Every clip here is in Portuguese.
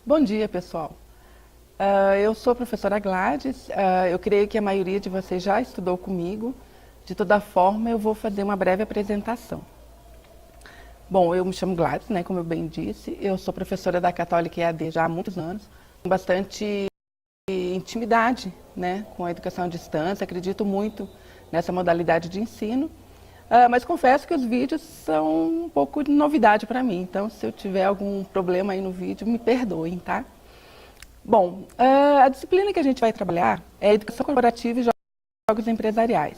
Bom dia, pessoal. Eu sou a professora Gladys. Eu creio que a maioria de vocês já estudou comigo. De toda forma, eu vou fazer uma breve apresentação. Bom, eu me chamo Gladys, né, como eu bem disse. Eu sou professora da Católica EAD já há muitos anos. Com bastante intimidade, né, com a educação à distância. Acredito muito nessa modalidade de ensino. Mas confesso que os vídeos são um pouco de novidade para mim. Então, se eu tiver algum problema aí no vídeo, me perdoem, tá? Bom, a disciplina que a gente vai trabalhar é Educação Corporativa e Jogos Empresariais.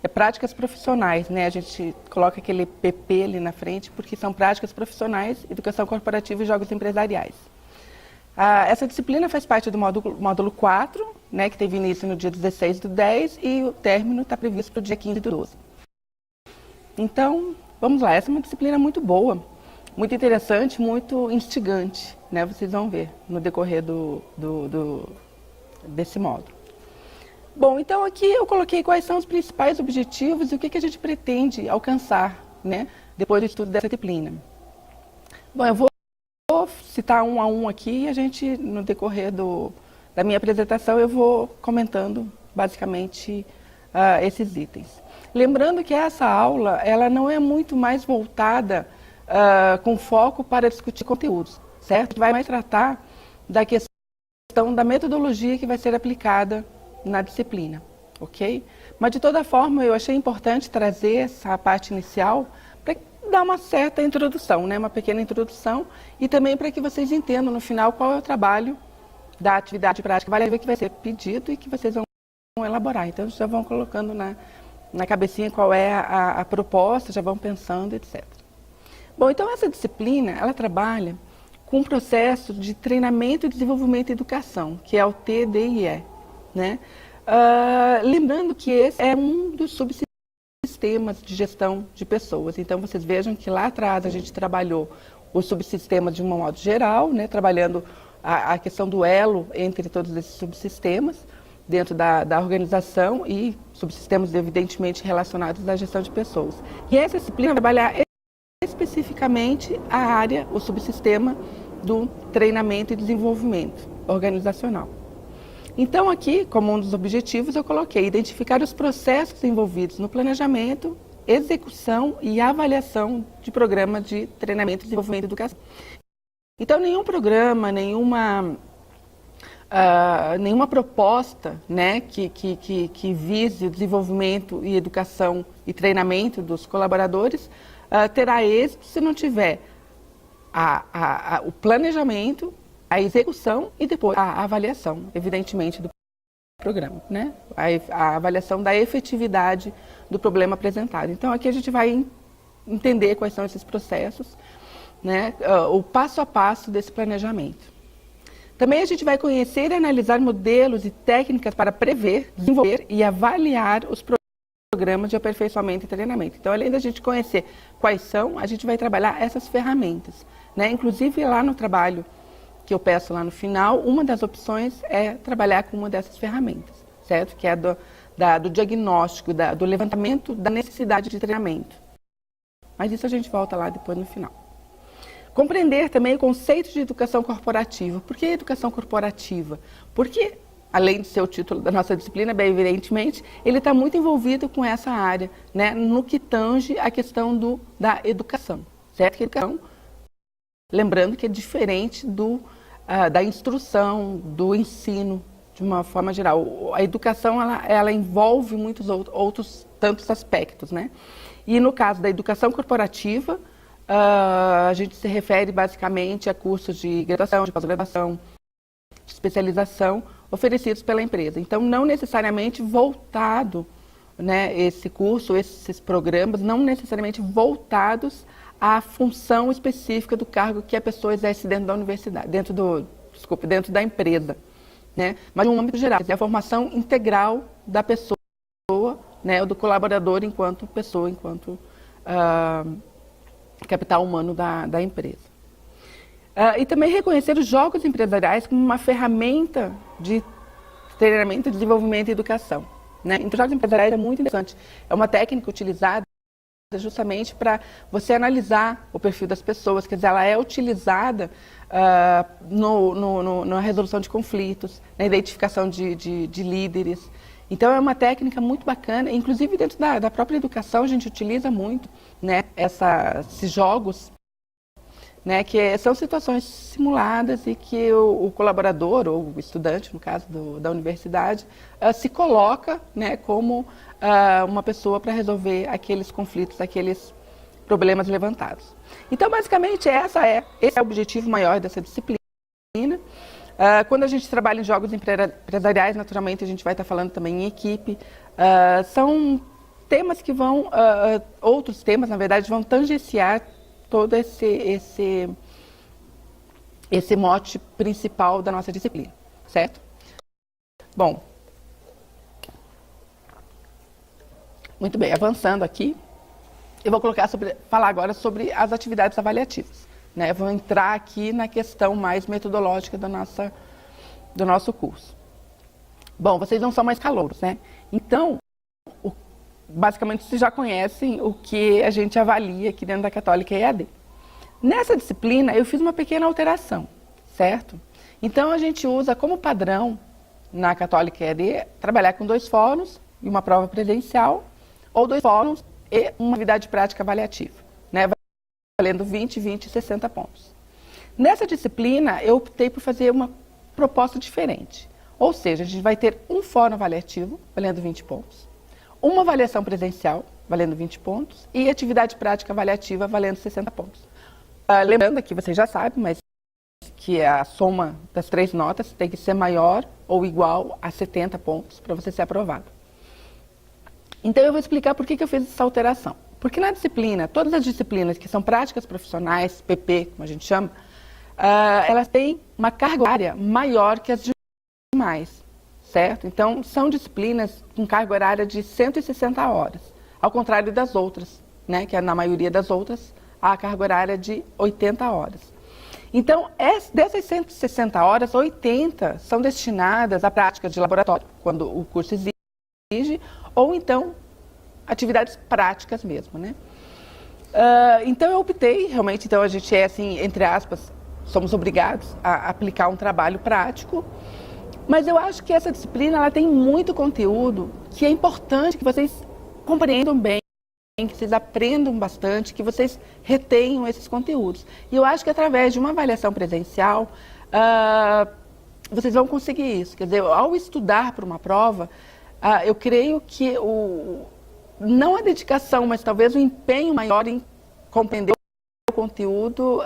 É práticas profissionais, né? A gente coloca aquele PP ali na frente, porque são práticas profissionais, Educação Corporativa e Jogos Empresariais. Essa disciplina faz parte do módulo 4, né, que teve início no dia 16/10 e o término está previsto para o dia 15/12. Então, vamos lá, essa é uma disciplina muito boa, muito interessante, muito instigante, né? Vocês vão ver no decorrer desse módulo. Bom, então aqui eu coloquei quais são os principais objetivos e o que a gente pretende alcançar, né, depois do estudo dessa disciplina. Bom, eu vou citar um a um aqui e a gente, no decorrer da minha apresentação, eu vou comentando basicamente esses itens. Lembrando que essa aula, ela não é muito mais voltada com foco para discutir conteúdos, certo? Vai mais tratar da questão da metodologia que vai ser aplicada na disciplina, ok? Mas de toda forma, eu achei importante trazer essa parte inicial para dar uma certa introdução, né? Uma pequena introdução e também para que vocês entendam no final qual é o trabalho da atividade prática que vai ser pedido e que vocês vão elaborar. Então, já vão colocando na cabecinha qual é a proposta, já vão pensando, etc. Bom, então essa disciplina, ela trabalha com um processo de treinamento, desenvolvimento e educação, que é o TDIE, né? Lembrando que esse é um dos subsistemas de gestão de pessoas. Então, vocês vejam que lá atrás a gente trabalhou os subsistemas de um modo geral, né? Trabalhando a questão do elo entre todos esses subsistemas, dentro da organização e subsistemas evidentemente relacionados à gestão de pessoas. E essa disciplina vai trabalhar especificamente a área, o subsistema do treinamento e desenvolvimento organizacional. Então aqui, como um dos objetivos, eu coloquei identificar os processos envolvidos no planejamento, execução e avaliação de programas de treinamento, desenvolvimento e educação. Então nenhum programa, nenhuma proposta, né, que vise o desenvolvimento e educação e treinamento dos colaboradores terá êxito se não tiver o planejamento, a execução e depois a avaliação, evidentemente, do programa, né? A avaliação da efetividade do problema apresentado. Então, aqui a gente vai entender quais são esses processos, né, o passo a passo desse planejamento. Também a gente vai conhecer e analisar modelos e técnicas para prever, desenvolver e avaliar os programas de aperfeiçoamento e treinamento. Então, além da gente conhecer quais são, a gente vai trabalhar essas ferramentas, né? Inclusive, lá no trabalho que eu peço lá no final, uma das opções é trabalhar com uma dessas ferramentas, certo? Que é do diagnóstico, do levantamento da necessidade de treinamento. Mas isso a gente volta lá depois no final. Compreender também o conceito de educação corporativa. Por que educação corporativa? Porque, além de ser o título da nossa disciplina, bem evidentemente, ele está muito envolvido com essa área, né, no que tange a questão da educação, certo? Que educação, lembrando que é diferente da instrução, do ensino, de uma forma geral. A educação, ela envolve muitos outros tantos aspectos, né? E no caso da educação corporativa, a gente se refere basicamente a cursos de graduação, de pós-graduação, de especialização oferecidos pela empresa. Então, não necessariamente voltado, né, esse curso, esses programas, não necessariamente voltados à função específica do cargo que a pessoa exerce dentro da universidade, dentro da empresa, né? Mas no âmbito geral, é a formação integral da pessoa, né, do colaborador enquanto pessoa, enquanto capital humano da empresa. E também reconhecer os jogos empresariais como uma ferramenta de treinamento, desenvolvimento e educação, né? Então, jogos empresariais é muito interessante. É uma técnica utilizada justamente para você analisar o perfil das pessoas, quer dizer, ela é utilizada na resolução de conflitos, na identificação de líderes. Então é uma técnica muito bacana, inclusive dentro da própria educação a gente utiliza muito, né, esses jogos, né, que são situações simuladas e que o colaborador, ou o estudante, no caso da universidade, se coloca, né, como uma pessoa para resolver aqueles conflitos, aqueles problemas levantados. Então, basicamente, esse é o objetivo maior dessa disciplina. Quando a gente trabalha em jogos empresariais, naturalmente, a gente vai estar falando também em equipe. São temas que vão, outros temas, na verdade, vão tangenciar todo esse mote principal da nossa disciplina, certo? Bom, muito bem, avançando aqui, eu vou falar agora sobre as atividades avaliativas, né? Eu vou entrar aqui na questão mais metodológica do nosso curso. Bom, vocês não são mais calouros, né? Então, basicamente, vocês já conhecem o que a gente avalia aqui dentro da Católica EAD. Nessa disciplina, eu fiz uma pequena alteração, certo? Então, a gente usa como padrão, na Católica EAD, trabalhar com 2 fóruns e uma prova presencial, ou 2 fóruns e uma atividade prática avaliativa, né? Valendo 20, 20 e 60 pontos. Nessa disciplina, eu optei por fazer uma proposta diferente. Ou seja, a gente vai ter um fórum avaliativo, valendo 20 pontos, uma avaliação presencial, valendo 20 pontos, e atividade prática avaliativa, valendo 60 pontos. Lembrando que vocês já sabem, mas que a soma das 3 notas tem que ser maior ou igual a 70 pontos para você ser aprovado. Então, eu vou explicar por que eu fiz essa alteração. Porque na disciplina, todas as disciplinas que são práticas profissionais, PP, como a gente chama, elas têm uma carga horária maior que as demais, certo? Então, são disciplinas com carga horária de 160 horas, ao contrário das outras, né? Que na maioria das outras, a carga horária de 80 horas. Então, dessas 160 horas, 80 são destinadas a práticas de laboratório, quando o curso exige, ou então atividades práticas mesmo, né? Então eu optei, realmente, então a gente é assim, entre aspas, somos obrigados a aplicar um trabalho prático, mas eu acho que essa disciplina ela tem muito conteúdo que é importante que vocês compreendam bem, que vocês aprendam bastante, que vocês retenham esses conteúdos. E eu acho que através de uma avaliação presencial, vocês vão conseguir isso. Quer dizer, ao estudar para uma prova, eu creio que não a dedicação, mas talvez o empenho maior em compreender o conteúdo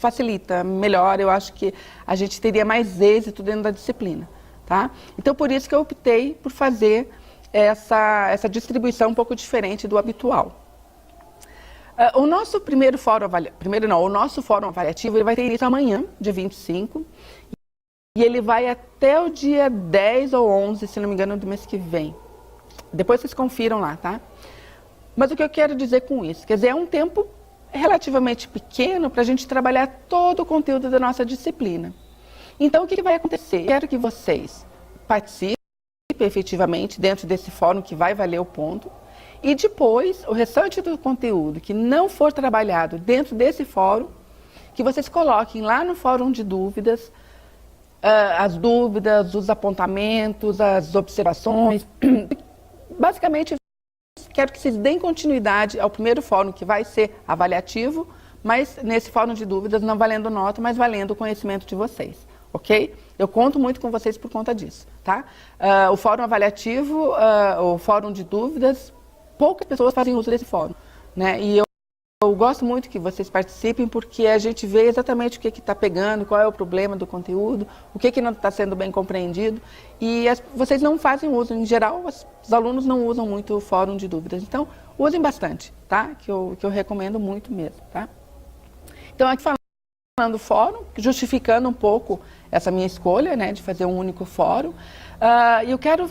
facilita melhor. Eu acho que a gente teria mais êxito dentro da disciplina, tá? Então, por isso que eu optei por fazer essa distribuição um pouco diferente do habitual. O nosso o nosso fórum avaliativo ele vai ter início amanhã, dia 25, e ele vai até o dia 10 ou 11, se não me engano, do mês que vem. Depois vocês confiram lá, tá? Mas o que eu quero dizer com isso? Quer dizer, é um tempo relativamente pequeno para a gente trabalhar todo o conteúdo da nossa disciplina. Então, o que vai acontecer? Eu quero que vocês participem efetivamente dentro desse fórum que vai valer o ponto. E depois, o restante do conteúdo que não for trabalhado dentro desse fórum, que vocês coloquem lá no fórum de dúvidas, as dúvidas, os apontamentos, as observações. Basicamente, quero que vocês deem continuidade ao primeiro fórum, que vai ser avaliativo, mas nesse fórum de dúvidas não valendo nota, mas valendo o conhecimento de vocês, ok? Eu conto muito com vocês por conta disso, tá? O fórum avaliativo, o fórum de dúvidas, poucas pessoas fazem uso desse fórum, né? E eu gosto muito que vocês participem, porque a gente vê exatamente o que está pegando, qual é o problema do conteúdo, o que não está sendo bem compreendido. E vocês não fazem uso, em geral, os alunos não usam muito o fórum de dúvidas. Então, usem bastante, tá? Que eu recomendo muito mesmo, tá? Então, aqui falando do fórum, justificando um pouco essa minha escolha, né, de fazer um único fórum, eu quero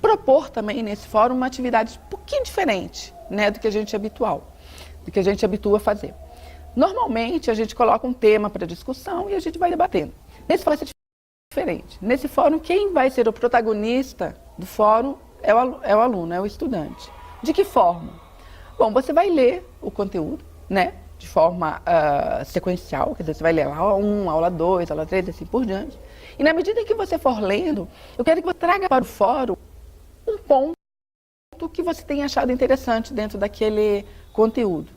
propor também nesse fórum uma atividade um pouquinho diferente, né, do que a gente habitua a fazer. Normalmente, a gente coloca um tema para discussão e a gente vai debatendo. Nesse fórum vai ser diferente. Nesse fórum, quem vai ser o protagonista do fórum é o aluno, é o estudante. De que forma? Bom, você vai ler o conteúdo, né, de forma sequencial, quer dizer, você vai ler aula 1, aula 2, aula 3, assim por diante. E na medida que você for lendo, eu quero que você traga para o fórum um ponto que você tenha achado interessante dentro daquele conteúdo.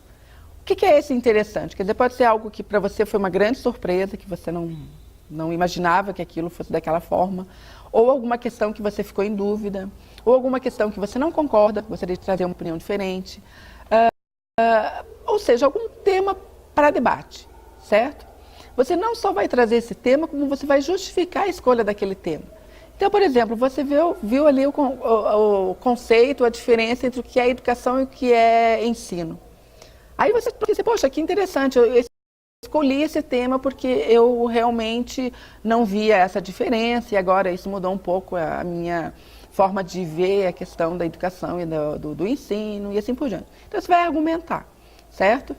O que é esse interessante? Quer dizer, pode ser algo que para você foi uma grande surpresa, que você não imaginava que aquilo fosse daquela forma, ou alguma questão que você ficou em dúvida, ou alguma questão que você não concorda, que gostaria de trazer uma opinião diferente, ou seja, algum tema para debate, certo? Você não só vai trazer esse tema, como você vai justificar a escolha daquele tema. Então, por exemplo, você viu ali o conceito, a diferença entre o que é educação e o que é ensino. Aí você pensa, poxa, que interessante, eu escolhi esse tema porque eu realmente não via essa diferença e agora isso mudou um pouco a minha forma de ver a questão da educação e do ensino e assim por diante. Então, você vai argumentar, certo?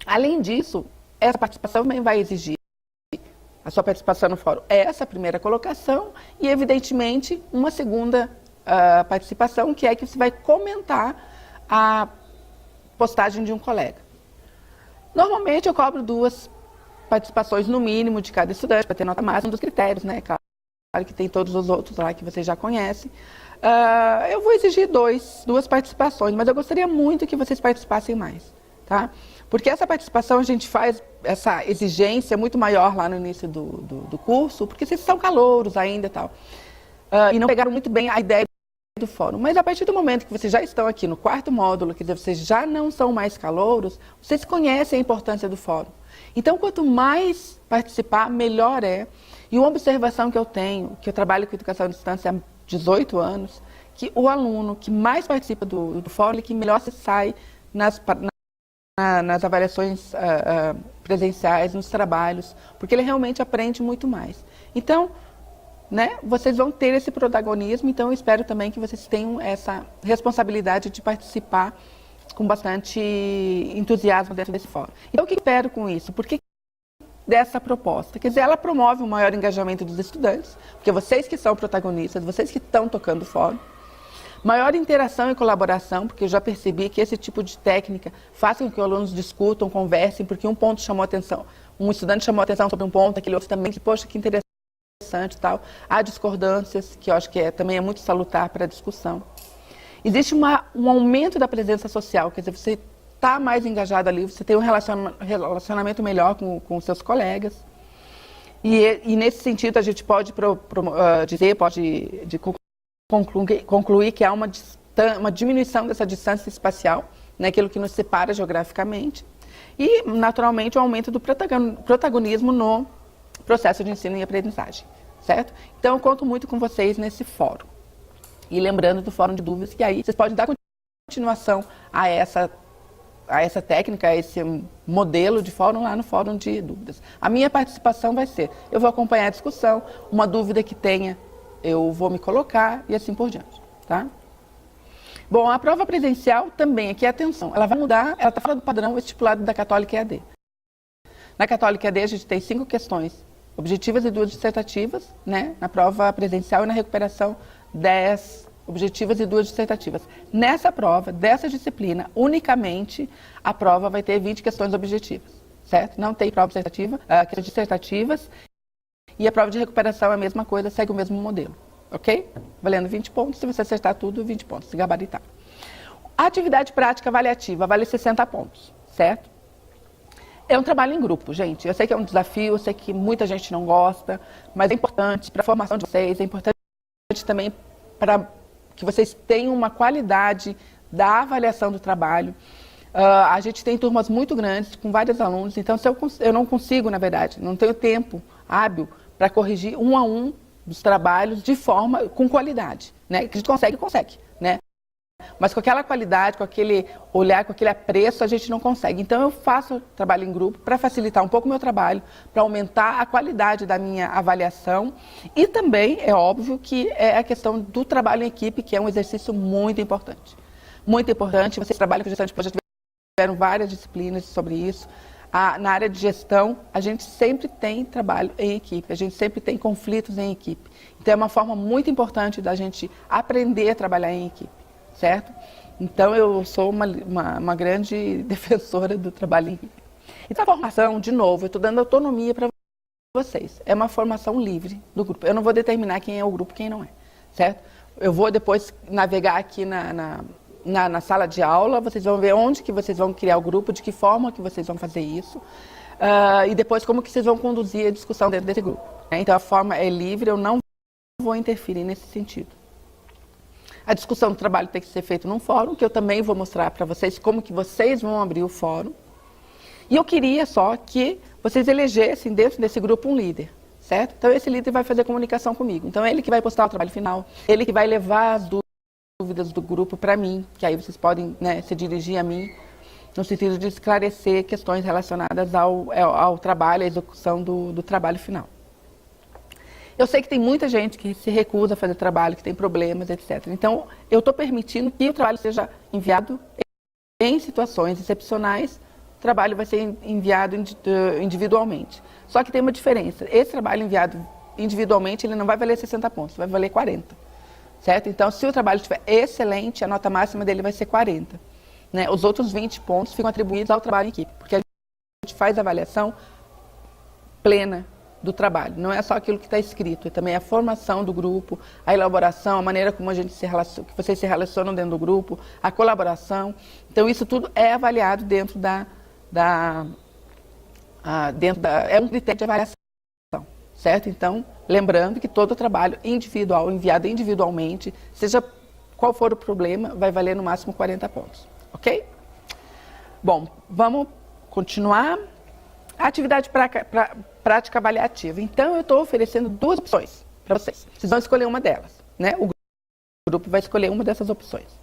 Além disso, essa participação também vai exigir a sua participação no fórum. Essa primeira colocação e, evidentemente, uma segunda participação, que é que você vai comentar a postagem de um colega. Normalmente, eu cobro 2 participações no mínimo de cada estudante, para ter nota máxima dos critérios, né? Claro que tem todos os outros lá que vocês já conhecem. Eu vou exigir 2 participações, mas eu gostaria muito que vocês participassem mais, tá? Porque essa participação a gente faz, essa exigência muito maior lá no início do curso, porque vocês são calouros ainda e tal. E não pegaram muito bem a ideia do fórum. Mas a partir do momento que vocês já estão aqui no 4º módulo, quer dizer, vocês já não são mais calouros, vocês conhecem a importância do fórum. Então, quanto mais participar, melhor é. E uma observação que eu tenho, que eu trabalho com educação à distância há 18 anos, que o aluno que mais participa do fórum, ele que melhor se sai nas avaliações presenciais, nos trabalhos, porque ele realmente aprende muito mais. Então, né, vocês vão ter esse protagonismo, então eu espero também que vocês tenham essa responsabilidade de participar com bastante entusiasmo dentro desse fórum. Então, o que eu espero com isso? Por que dessa proposta? Quer dizer, ela promove um maior engajamento dos estudantes, porque vocês que são protagonistas, vocês que estão tocando o fórum, maior interação e colaboração, porque eu já percebi que esse tipo de técnica faz com que os alunos discutam, conversem, porque um ponto chamou a atenção, um estudante chamou a atenção sobre um ponto, aquele outro também, que, poxa, que interessante e tal. Há discordâncias, que eu acho que também é muito salutar para a discussão. Existe um aumento da presença social, quer dizer, você está mais engajado ali, você tem um relacionamento melhor com os seus colegas. E nesse sentido, a gente pode concluir que há uma diminuição dessa distância espacial, né, aquilo que nos separa geograficamente, e, naturalmente, o aumento do protagonismo no processo de ensino e aprendizagem, certo? Então, eu conto muito com vocês nesse fórum. E lembrando do fórum de dúvidas, que aí vocês podem dar continuação a essa técnica, a esse modelo de fórum lá no fórum de dúvidas. A minha participação vai ser, eu vou acompanhar a discussão, uma dúvida que tenha, eu vou me colocar e assim por diante, tá? Bom, a prova presencial também, aqui atenção, ela vai mudar, ela está fora do padrão estipulado da Católica EAD. Na Católica EAD a gente tem 5 questões objetivas e 2 dissertativas, né? Na prova presencial e na recuperação 10 objetivas e 2 dissertativas. Nessa prova, dessa disciplina, unicamente, a prova vai ter 20 questões objetivas, certo? Não tem prova dissertativa, questões dissertativas, e a prova de recuperação é a mesma coisa, segue o mesmo modelo, ok? Valendo 20 pontos, se você acertar tudo, 20 pontos, se gabaritar. A atividade prática avaliativa vale 60 pontos, certo? É um trabalho em grupo, gente. Eu sei que é um desafio, eu sei que muita gente não gosta, mas é importante para a formação de vocês, é importante também para que vocês tenham uma qualidade da avaliação do trabalho. A gente tem turmas muito grandes, com vários alunos, então se eu não consigo, na verdade, não tenho tempo hábil para corrigir um a um dos trabalhos de forma, com qualidade, né? Que a gente consegue, né? Mas com aquela qualidade, com aquele olhar, com aquele apreço, a gente não consegue. Então eu faço trabalho em grupo para facilitar um pouco o meu trabalho, para aumentar a qualidade da minha avaliação. E também é óbvio que é a questão do trabalho em equipe, que é um exercício muito importante. Muito importante. Vocês trabalham com gestão de projetos, tiveram várias disciplinas sobre isso. Na área de gestão, a gente sempre tem trabalho em equipe, a gente sempre tem conflitos em equipe. Então é uma forma muito importante da gente aprender a trabalhar em equipe. Certo? Então, eu sou uma grande defensora do trabalho em equipe. Então, a formação, de novo, eu estou dando autonomia para vocês. É uma formação livre do grupo. Eu não vou determinar quem é o grupo e quem não é, certo? Eu vou depois navegar aqui na sala de aula, vocês vão ver onde que vocês vão criar o grupo, de que forma que vocês vão fazer isso, e depois como que vocês vão conduzir a discussão dentro desse grupo. Né? Então, a forma é livre, eu não vou interferir nesse sentido. A discussão do trabalho tem que ser feita num fórum, que eu também vou mostrar para vocês como que vocês vão abrir o fórum. E eu queria só que vocês elegessem dentro desse grupo um líder, certo? Então esse líder vai fazer comunicação comigo. Então ele que vai postar o trabalho final, ele que vai levar as dúvidas do grupo para mim, que aí vocês podem, né, se dirigir a mim, no sentido de esclarecer questões relacionadas ao trabalho, à execução do trabalho final. Eu sei que tem muita gente que se recusa a fazer trabalho, que tem problemas, etc. Então, eu estou permitindo que o trabalho seja enviado em situações excepcionais, o trabalho vai ser enviado individualmente. Só que tem uma diferença. Esse trabalho enviado individualmente, ele não vai valer 60 pontos, vai valer 40. Certo? Então, se o trabalho estiver excelente, a nota máxima dele vai ser 40. Né? Os outros 20 pontos ficam atribuídos ao trabalho em equipe, porque a gente faz a avaliação plena do trabalho. Não é só aquilo que está escrito, é também a formação do grupo, a elaboração, a maneira como a gente se relaciona, que vocês se relacionam dentro do grupo, a colaboração. Então, isso tudo é avaliado dentro é um critério de avaliação, certo? Então, lembrando que todo o trabalho individual, enviado individualmente, seja qual for o problema, vai valer no máximo 40 pontos, ok? Bom, vamos continuar. A atividade prática avaliativa. Então, eu estou oferecendo duas opções para vocês. Vocês vão escolher uma delas, né? O grupo vai escolher uma dessas opções.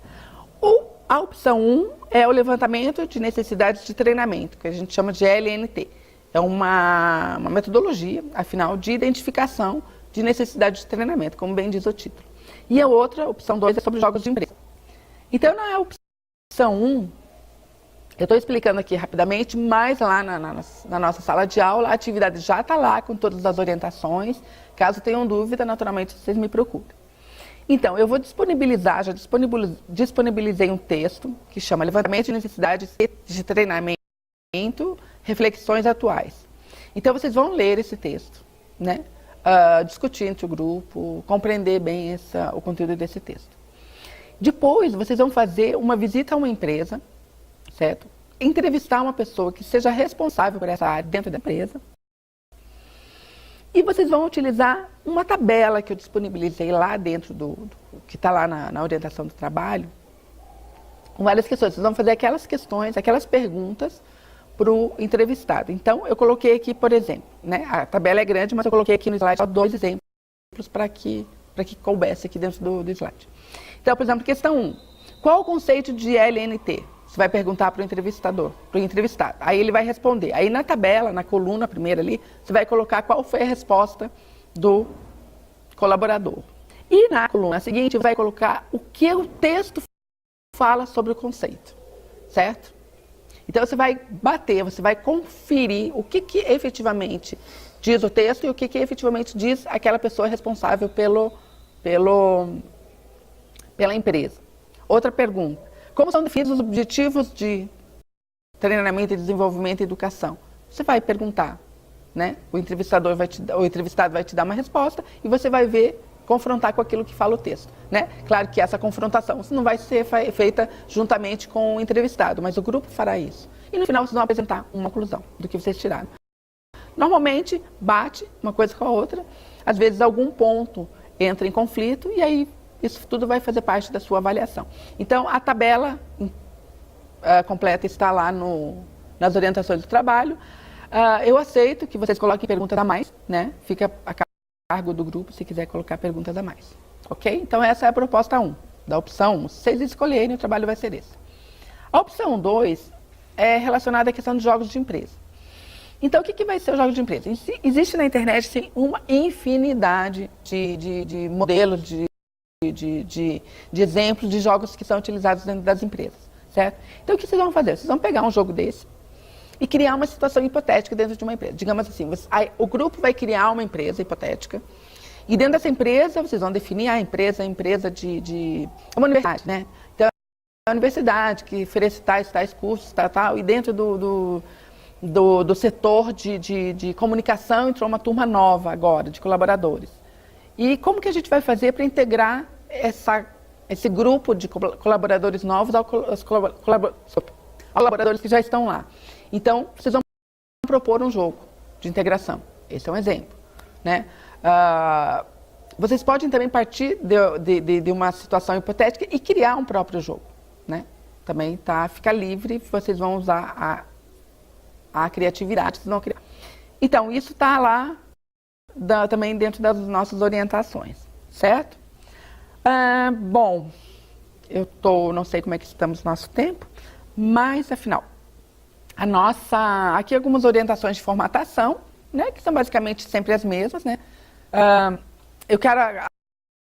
A opção 1 é o levantamento de necessidades de treinamento, que a gente chama de LNT. É uma metodologia, afinal, de identificação de necessidade de treinamento, como bem diz o título. E a outra, opção 2, é sobre jogos de empresa. Então, na opção 1, eu estou explicando aqui rapidamente, mas lá na nossa sala de aula, a atividade já está lá com todas as orientações. Caso tenham dúvida, naturalmente, vocês me procuram. Então, eu vou disponibilizar, já disponibilizei um texto que chama Levantamento de Necessidades de Treinamento, Reflexões Atuais. Então, vocês vão ler esse texto, né? Discutir entre o grupo, compreender bem o conteúdo desse texto. Depois, vocês vão fazer uma visita a uma empresa, certo? Entrevistar uma pessoa que seja responsável por essa área dentro da empresa. E vocês vão utilizar uma tabela que eu disponibilizei lá dentro que está lá na orientação do trabalho, com várias questões. Vocês vão fazer aquelas questões, aquelas perguntas para o entrevistado. Então, eu coloquei aqui, por exemplo, né? A tabela é grande, mas eu coloquei aqui no slide só 2 exemplos para que coubesse aqui dentro do slide. Então, por exemplo, questão 1. Qual o conceito de LNT? Você vai perguntar para o entrevistado. Aí ele vai responder. Aí na tabela, na coluna primeira ali, você vai colocar qual foi a resposta do colaborador. E na coluna seguinte, vai colocar o que o texto fala sobre o conceito, certo? Então você vai bater, você vai conferir o que efetivamente diz o texto e o que efetivamente diz aquela pessoa responsável pela empresa. Outra pergunta. Como são definidos os objetivos de treinamento e desenvolvimento e educação? Você vai perguntar, né? O entrevistado vai te dar uma resposta e você vai confrontar com aquilo que fala o texto, né? Claro que essa confrontação não vai ser feita juntamente com o entrevistado, mas o grupo fará isso. E no final vocês vão apresentar uma conclusão do que vocês tiraram. Normalmente, bate uma coisa com a outra, às vezes algum ponto entra em conflito e aí isso tudo vai fazer parte da sua avaliação. Então, a tabela completa está lá nas orientações do trabalho. Eu aceito que vocês coloquem perguntas a mais, né? Fica a cargo do grupo se quiser colocar perguntas a mais. Ok? Então, essa é a proposta 1. Da opção 1, se vocês escolherem, o trabalho vai ser esse. A opção 2 é relacionada à questão de jogos de empresa. Então, o que vai ser o jogo de empresa? Existe na internet, sim, uma infinidade de modelos, de exemplos de jogos que são utilizados dentro das empresas, certo? Então, o que vocês vão fazer? Vocês vão pegar um jogo desse e criar uma situação hipotética dentro de uma empresa. Digamos assim, o grupo vai criar uma empresa hipotética e dentro dessa empresa vocês vão definir a empresa de uma universidade, né? Então, universidade, que oferece tais cursos, tal, e dentro do setor de comunicação entrou uma turma nova agora, de colaboradores. E como que a gente vai fazer para integrar esse grupo de colaboradores novos aos colaboradores que já estão lá? Então, vocês vão propor um jogo de integração. Esse é um exemplo, né? Vocês podem também partir de uma situação hipotética e criar um próprio jogo, né? Também fica livre, vocês vão usar a criatividade, vocês vão criar. Então, isso está lá também dentro das nossas orientações, certo? Bom, não sei como é que estamos no nosso tempo, mas afinal, aqui algumas orientações de formatação, né, que são basicamente sempre as mesmas, né? Eu quero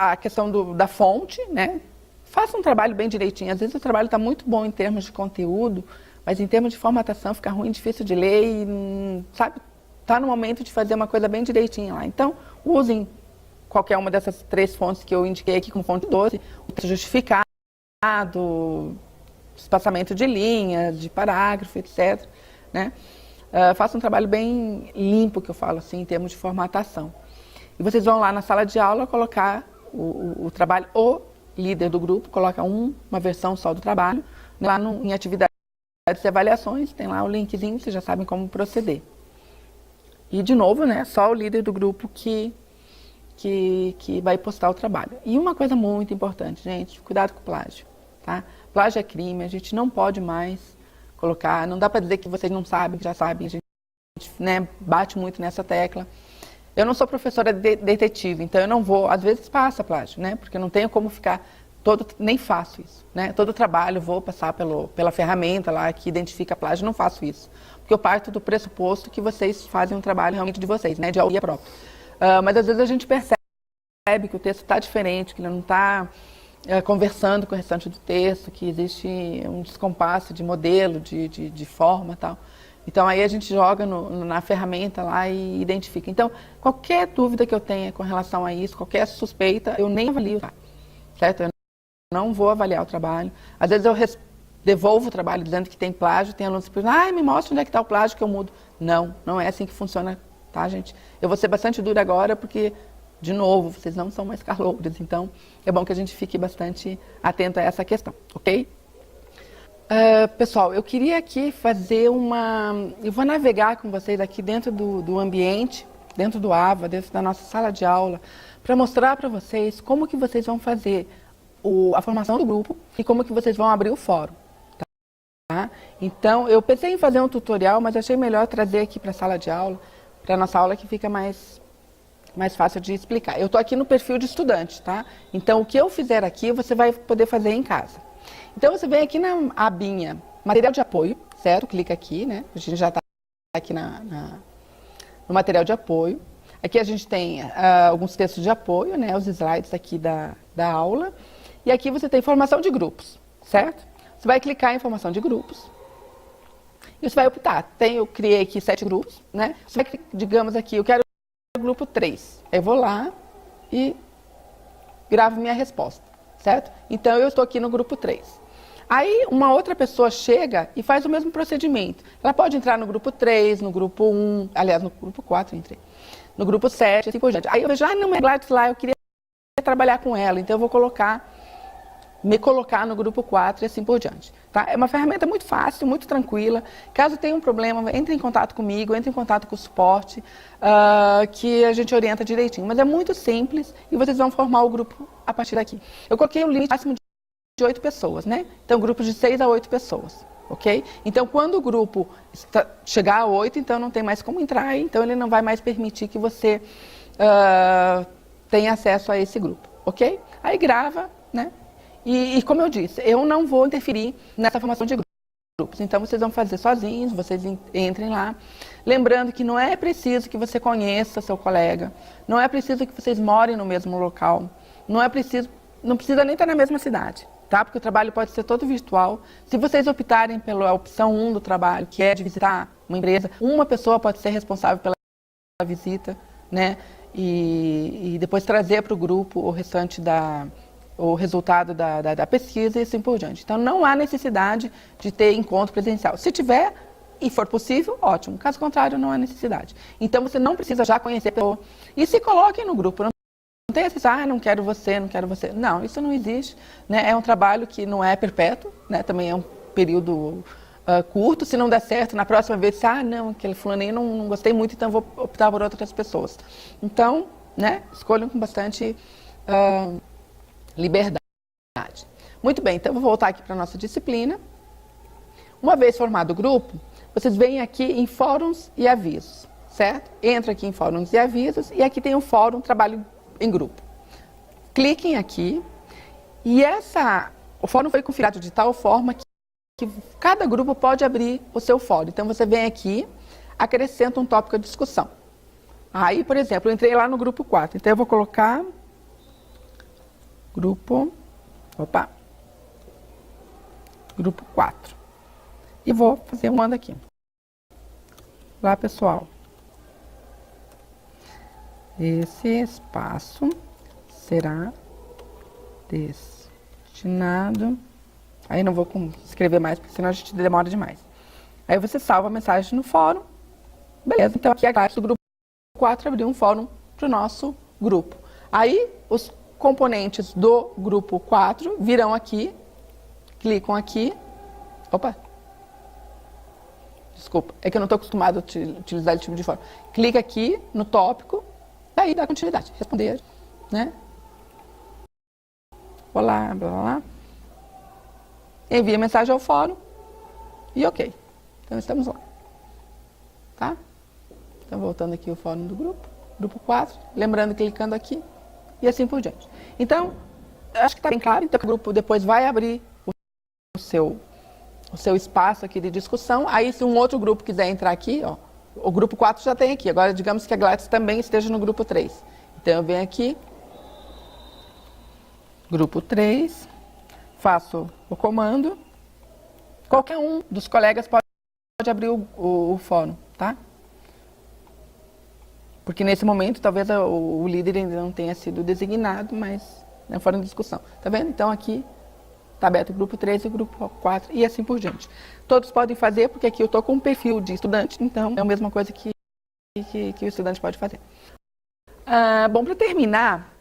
a questão da fonte, né? Faça um trabalho bem direitinho. Às vezes o trabalho está muito bom em termos de conteúdo, mas em termos de formatação fica ruim, difícil de ler e, sabe, está no momento de fazer uma coisa bem direitinha lá. Então, usem qualquer uma dessas 3 fontes que eu indiquei aqui como fonte 12, o texto justificado, espaçamento de linhas, de parágrafo, etc., né? Faça um trabalho bem limpo, que eu falo assim, em termos de formatação. E vocês vão lá na sala de aula colocar o trabalho, o líder do grupo coloca uma versão só do trabalho, né? Lá em atividades e avaliações, tem lá o linkzinho, vocês já sabem como proceder. E, de novo, né, só o líder do grupo que vai postar o trabalho. E uma coisa muito importante, gente, cuidado com o plágio, tá? Plágio é crime, a gente não pode mais colocar, não dá para dizer que vocês não sabem, que já sabem, a gente, né, bate muito nessa tecla. Eu não sou professora detetive, então eu não vou, às vezes passa plágio, né, porque eu não tenho como ficar nem faço isso, né, todo trabalho vou passar pela ferramenta lá que identifica plágio, não faço isso, porque eu parto do pressuposto que vocês fazem um trabalho realmente de vocês, né, de autoria própria. Mas às vezes a gente percebe que o texto está diferente, que ele não está conversando com o restante do texto, que existe um descompasso de modelo, de forma e tal. Então aí a gente joga na ferramenta lá e identifica. Então, qualquer dúvida que eu tenha com relação a isso, qualquer suspeita, eu nem avalio, certo? Eu não vou avaliar o trabalho. Às vezes eu devolvo o trabalho dizendo que tem plágio, tem alunos que perguntam, me mostra onde é que está o plágio que eu mudo. Não é assim que funciona, tá, gente? Eu vou ser bastante dura agora porque, de novo, vocês não são mais calouros, então é bom que a gente fique bastante atento a essa questão, ok? Pessoal, eu queria aqui fazer eu vou navegar com vocês aqui dentro do ambiente, dentro do AVA, dentro da nossa sala de aula, para mostrar para vocês como que vocês vão fazer a formação do grupo e como que vocês vão abrir o fórum. Tá? Então, eu pensei em fazer um tutorial, mas achei melhor trazer aqui para a sala de aula, para a nossa aula que fica mais fácil de explicar. Eu estou aqui no perfil de estudante, tá? Então, o que eu fizer aqui, você vai poder fazer em casa. Então, você vem aqui na abinha material de apoio, certo? Clica aqui, né? A gente já está aqui no material de apoio. Aqui a gente tem alguns textos de apoio, né? Os slides aqui da aula. E aqui você tem formação de grupos, certo? Você vai clicar em formação de grupos. E você vai optar. Eu criei aqui 7 grupos, né? Você vai, digamos aqui, eu quero o grupo 3. Eu vou lá e gravo minha resposta, certo? Então, eu estou aqui no grupo 3. Aí, uma outra pessoa chega e faz o mesmo procedimento. Ela pode entrar no grupo 3, no grupo 1, aliás, no grupo 4 eu entrei, no grupo 7, assim por diante. Aí eu vejo, não, é Gladys lá, eu queria trabalhar com ela, então eu vou me colocar no grupo 4 e assim por diante. Tá? É uma ferramenta muito fácil, muito tranquila. Caso tenha um problema, entre em contato comigo, entre em contato com o suporte, que a gente orienta direitinho. Mas é muito simples e vocês vão formar o grupo a partir daqui. Eu coloquei um limite máximo de 8 pessoas, né? Então, grupos de 6 a 8 pessoas, ok? Então, quando o grupo chegar a 8, então não tem mais como entrar, então ele não vai mais permitir que você tenha acesso a esse grupo, ok? Aí grava, né? E como eu disse, eu não vou interferir nessa formação de grupos. Então, vocês vão fazer sozinhos, vocês entrem lá. Lembrando que não é preciso que você conheça seu colega, não é preciso que vocês morem no mesmo local, não precisa nem estar na mesma cidade, tá? Porque o trabalho pode ser todo virtual. Se vocês optarem pela opção 1 do trabalho, que é de visitar uma empresa, uma pessoa pode ser responsável pela visita, né? E depois trazer para o grupo o restante o resultado da pesquisa e assim por diante. Então, não há necessidade de ter encontro presencial. Se tiver e for possível, ótimo. Caso contrário, não há necessidade. Então, você não precisa já conhecer a pessoa. E se coloquem no grupo. Não tem esse, não quero você, não quero você. Não, isso não existe. Né? É um trabalho que não é perpétuo, né? Também é um período curto. Se não der certo, na próxima vez, não, aquele fulaninho não gostei muito, então vou optar por outras pessoas. Então, né? Escolham com bastante liberdade. Muito bem, então eu vou voltar aqui para a nossa disciplina. Uma vez formado o grupo, vocês vêm aqui em fóruns e avisos, certo? Entra aqui em fóruns e avisos e aqui tem o fórum trabalho em grupo. Cliquem aqui e o fórum foi configurado de tal forma que cada grupo pode abrir o seu fórum. Então você vem aqui, acrescenta um tópico de discussão. Aí, por exemplo, eu entrei lá no grupo 4, então eu vou colocar grupo 4. E vou fazer um ando aqui. Olá, pessoal. Esse espaço será destinado... Aí não vou escrever mais, porque senão a gente demora demais. Aí você salva a mensagem no fórum. Beleza, então aqui a classe do grupo 4 abriu um fórum para o nosso grupo. Aí os componentes do grupo 4 virão aqui, clicam aqui. Opa! Desculpa, é que eu não estou acostumado a utilizar esse tipo de fórum. Clica aqui no tópico, daí dá continuidade. Responder, né? Olá, blá, blá, blá. Envia mensagem ao fórum e ok. Então estamos lá. Tá? Então voltando aqui o fórum do grupo 4, lembrando, clicando aqui e assim por diante. Então, acho que está bem claro, então o grupo depois vai abrir o seu espaço aqui de discussão. Aí se um outro grupo quiser entrar aqui, ó, o grupo 4 já tem aqui. Agora digamos que a Gladys também esteja no grupo 3. Então eu venho aqui, grupo 3, faço o comando. Qualquer um dos colegas pode abrir o fórum, tá? Porque nesse momento talvez o líder ainda não tenha sido designado, mas é fórum de discussão. Tá vendo? Então aqui está aberto o grupo 3 e o grupo 4 e assim por diante. Todos podem fazer, porque aqui eu estou com um perfil de estudante, então é a mesma coisa que o estudante pode fazer. Bom, para terminar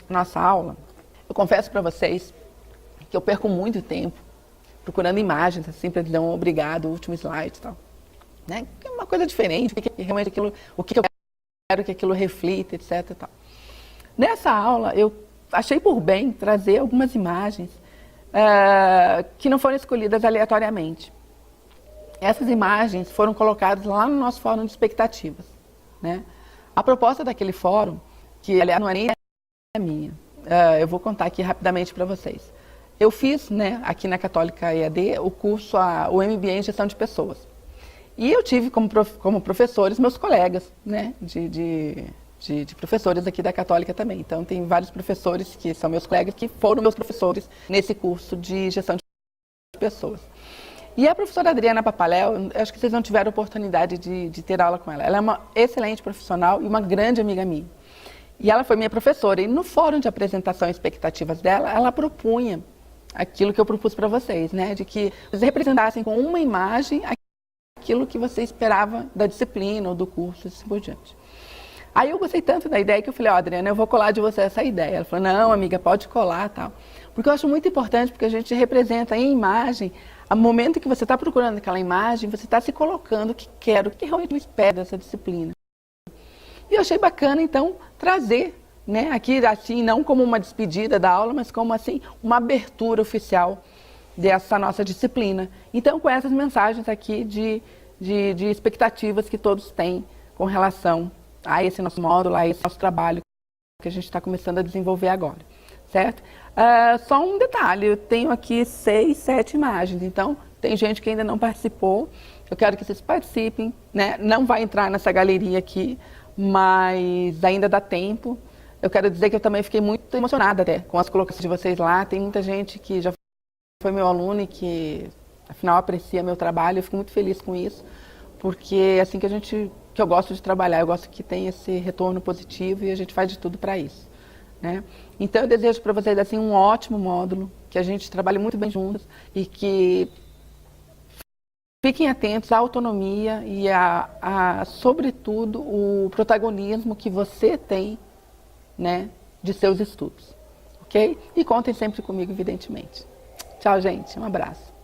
nossa aula, eu confesso para vocês que eu perco muito tempo procurando imagens, assim, para dizer um obrigado, último slide e tal. Né? É uma coisa diferente, realmente o que eu quero que aquilo reflita, etc. E tal. Nessa aula, eu achei por bem trazer algumas imagens que não foram escolhidas aleatoriamente. Essas imagens foram colocadas lá no nosso fórum de expectativas. Né? A proposta daquele fórum, que aliás não é nem minha, eu vou contar aqui rapidamente para vocês. Eu fiz, né, aqui na Católica EAD, o curso, o MBA em Gestão de Pessoas. E eu tive como professores meus colegas, né, de professores aqui da Católica também. Então, tem vários professores que são meus colegas, que foram meus professores nesse curso de Gestão de Pessoas. E a professora Adriana Papaléu, acho que vocês não tiveram oportunidade de ter aula com ela. Ela é uma excelente profissional e uma grande amiga minha. E ela foi minha professora. E no fórum de apresentação e expectativas dela, ela propunha aquilo que eu propus para vocês, né? De que vocês representassem com uma imagem aquilo que você esperava da disciplina ou do curso, assim por diante. Aí eu gostei tanto da ideia que eu falei, Adriana, eu vou colar de você essa ideia. Ela falou, não, amiga, pode colar, tal. Porque eu acho muito importante, porque a gente representa em imagem, ao momento que você está procurando aquela imagem, você está se colocando o que quero, o que realmente eu espero dessa disciplina. E eu achei bacana, então, trazer, né, aqui, assim, não como uma despedida da aula, mas como, assim, uma abertura oficial dessa nossa disciplina. Então, com essas mensagens aqui de expectativas que todos têm com relação a esse nosso módulo, a esse nosso trabalho que a gente está começando a desenvolver agora, certo? Só um detalhe, eu tenho aqui 6, 7 imagens, então tem gente que ainda não participou, eu quero que vocês participem, né? Não vai entrar nessa galeria aqui, mas ainda dá tempo. Eu quero dizer que eu também fiquei muito emocionada até com as colocações de vocês lá, tem muita gente que já foi meu aluno e que afinal aprecia meu trabalho, eu fico muito feliz com isso, porque é assim que eu gosto de trabalhar, eu gosto que tenha esse retorno positivo e a gente faz de tudo para isso. né? Então eu desejo para vocês assim um ótimo módulo, que a gente trabalhe muito bem juntos e que fiquem atentos à autonomia e sobretudo, o protagonismo que você tem, né, de seus estudos, ok? E contem sempre comigo, evidentemente. Tchau, gente. Um abraço.